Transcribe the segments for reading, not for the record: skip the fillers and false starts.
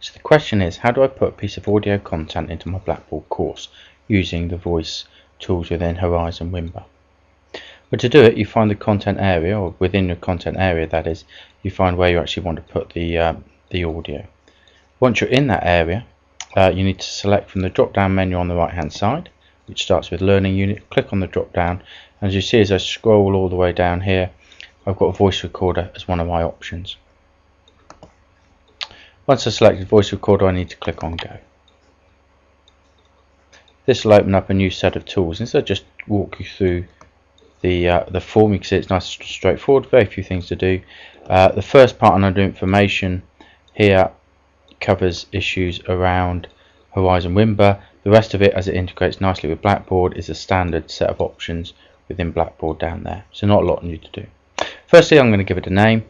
So the question is, how do I put a piece of audio content into my Blackboard course using the voice tools within Horizon Wimba? But to do it, you find the content area, or within your content area that is, you find where you actually want to put the audio. Once you're in that area, you need to select from the drop down menu on the right hand side, which starts with Learning Unit. Click on the drop down, and as you see, as I scroll all the way down here, I've got a voice recorder as one of my options. Once I've selected voice recorder, I need to click on Go. This will open up a new set of tools. Instead of just walk you through the form, you can see it's nice and straightforward, very few things to do. The first part on under information here covers issues around Horizon Wimba. The rest of it, as it integrates nicely with Blackboard, is a standard set of options within Blackboard down there. So not a lot new to do. Firstly, I'm going to give it a name.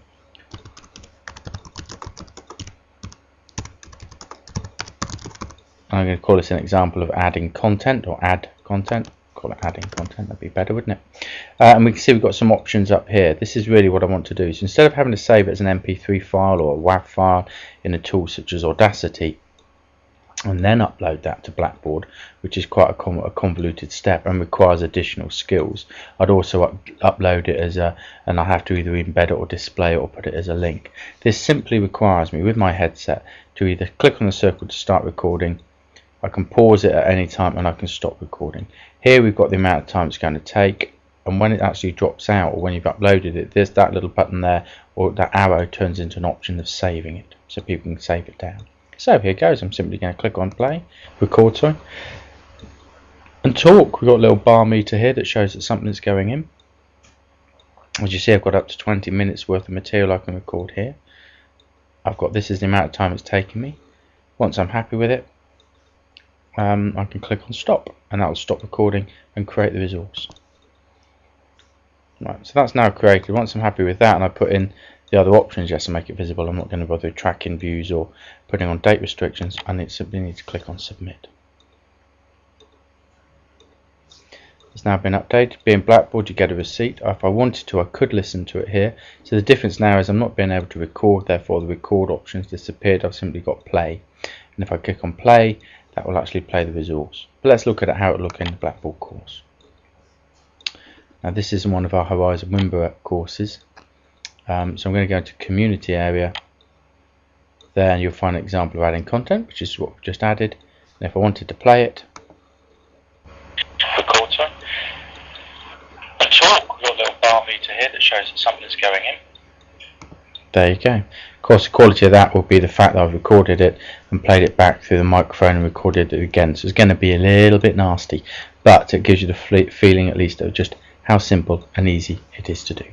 I'm going to call this an example of adding content, or add content. Call it adding content, that'd be better, wouldn't it? And we can see we've got some options up here. This is really what I want to do. So instead of having to save it as an MP3 file or a WAV file in a tool such as Audacity, and then upload that to Blackboard, which is quite a convoluted step and requires additional skills, I'd also upload it as and I have to either embed it or display it or put it as a link. This simply requires me, with my headset, to either click on the circle to start recording. I can pause it at any time and I can stop recording. Here we've got the amount of time it's going to take, and when it actually drops out, or when you've uploaded it, there's that little button there, or that arrow turns into an option of saving it, so people can save it down. So here goes. I'm simply going to click on play, record, sorry, and talk. We've got a little bar meter here that shows that something's going in. As you see, I've got up to 20 minutes worth of material I can record here. I've got, this is the amount of time it's taken me. Once I'm happy with it, I can click on stop, and that will stop recording and create the resource. Right, so that's now created. Once I'm happy with that, and I put in the other options just to make it visible, I'm not going to bother tracking views or putting on date restrictions. I simply need to click on submit. It's now been updated. Being Blackboard, you get a receipt. If I wanted to, I could listen to it here. So the difference now is I'm not being able to record, therefore the record options disappeared. I've simply got play, and if I click on play, that will actually play the resource. But let's look at how it will look in the Blackboard course. Now this is one of our Horizon Wimba courses. So I'm going to go into community area. There you'll find an example of adding content, which is what we've just added. And if I wanted to play it, record, sorry, and talk, we've got a little bar meter here that shows that something's going in. There you go. Of course, the quality of that will be the fact that I've recorded it and played it back through the microphone and recorded it again. So it's going to be a little bit nasty, but it gives you the feeling at least of just how simple and easy it is to do.